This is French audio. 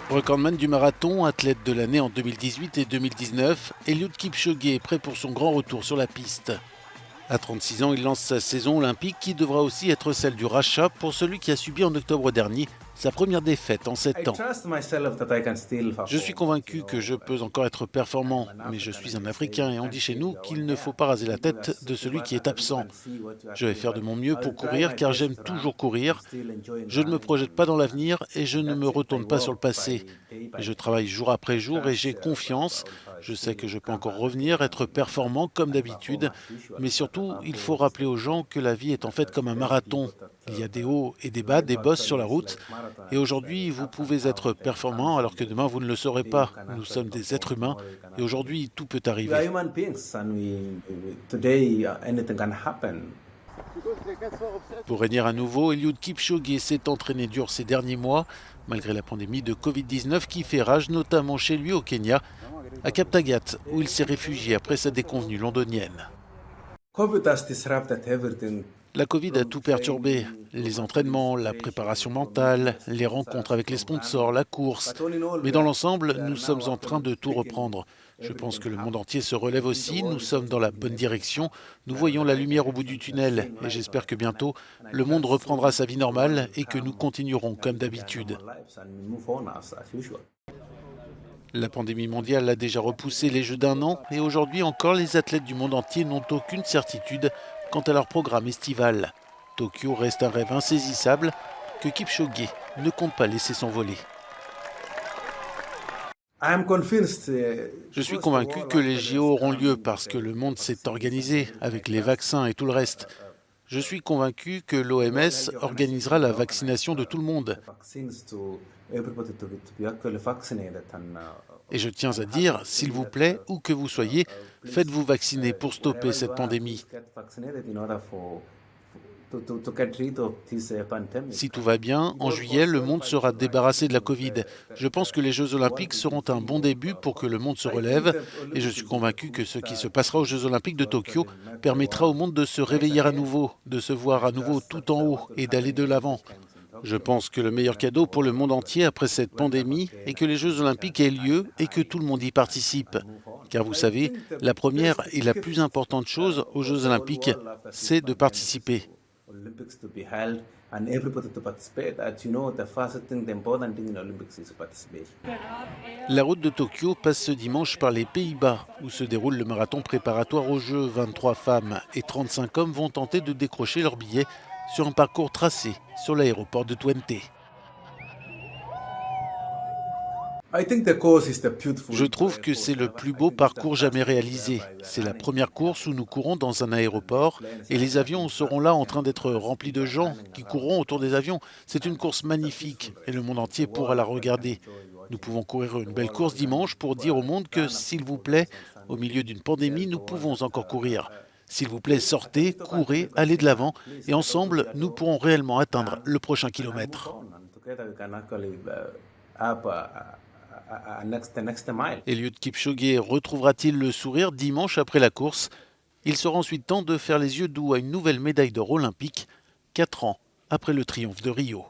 Recordman du marathon, athlète de l'année en 2018 et 2019, Eliud Kipchoge est prêt pour son grand retour sur la piste. À 36 ans, il lance sa saison olympique qui devra aussi être celle du rachat pour celui qui a subi en octobre dernier sa première défaite en 7 ans. Je suis convaincu que je peux encore être performant, mais je suis un Africain et on dit chez nous qu'il ne faut pas raser la tête de celui qui est absent. Je vais faire de mon mieux pour courir car j'aime toujours courir. Je ne me projette pas dans l'avenir et je ne me retourne pas sur le passé. Mais je travaille jour après jour et j'ai confiance. Je sais que je peux encore revenir, être performant comme d'habitude, mais surtout, il faut rappeler aux gens que la vie est en fait comme un marathon. Il y a des hauts et des bas, des bosses sur la route. Et aujourd'hui, vous pouvez être performant alors que demain, vous ne le serez pas. Nous sommes des êtres humains et aujourd'hui, tout peut arriver. Pour régner à nouveau, Eliud Kipchoge s'est entraîné dur ces derniers mois, malgré la pandémie de Covid-19 qui fait rage, notamment chez lui au Kenya, à Kaptagat, où il s'est réfugié après sa déconvenue londonienne. La Covid a tout perturbé. Les entraînements, la préparation mentale, les rencontres avec les sponsors, la course. Mais dans l'ensemble, nous sommes en train de tout reprendre. Je pense que le monde entier se relève aussi. Nous sommes dans la bonne direction. Nous voyons la lumière au bout du tunnel. Et j'espère que bientôt, le monde reprendra sa vie normale et que nous continuerons comme d'habitude. La pandémie mondiale a déjà repoussé les Jeux d'1 an et aujourd'hui encore, les athlètes du monde entier n'ont aucune certitude quant à leur programme estival. Tokyo reste un rêve insaisissable que Kipchoge ne compte pas laisser s'envoler. Je suis convaincu que les JO auront lieu parce que le monde s'est organisé avec les vaccins et tout le reste. Je suis convaincu que l'OMS organisera la vaccination de tout le monde. Et je tiens à dire, s'il vous plaît, où que vous soyez, faites-vous vacciner pour stopper cette pandémie. Si tout va bien, en juillet, le monde sera débarrassé de la Covid. Je pense que les Jeux Olympiques seront un bon début pour que le monde se relève et je suis convaincu que ce qui se passera aux Jeux Olympiques de Tokyo permettra au monde de se réveiller à nouveau, de se voir à nouveau tout en haut et d'aller de l'avant. Je pense que le meilleur cadeau pour le monde entier après cette pandémie est que les Jeux Olympiques aient lieu et que tout le monde y participe. Car vous savez, la première et la plus importante chose aux Jeux Olympiques, c'est de participer. La route de Tokyo passe ce dimanche par les Pays-Bas, où se déroule le marathon préparatoire aux Jeux. 23 femmes et 35 hommes vont tenter de décrocher leur billet sur un parcours tracé sur l'aéroport de Twente. Je trouve que c'est le plus beau parcours jamais réalisé. C'est la première course où nous courons dans un aéroport et les avions seront là en train d'être remplis de gens qui courront autour des avions. C'est une course magnifique et le monde entier pourra la regarder. Nous pouvons courir une belle course dimanche pour dire au monde que, s'il vous plaît, au milieu d'une pandémie, nous pouvons encore courir. S'il vous plaît, sortez, courez, allez de l'avant et ensemble, nous pourrons réellement atteindre le prochain kilomètre. Eliud Kipchoge retrouvera-t-il le sourire dimanche après la course? Il sera ensuite temps de faire les yeux doux à une nouvelle médaille d'or olympique, 4 ans après le triomphe de Rio.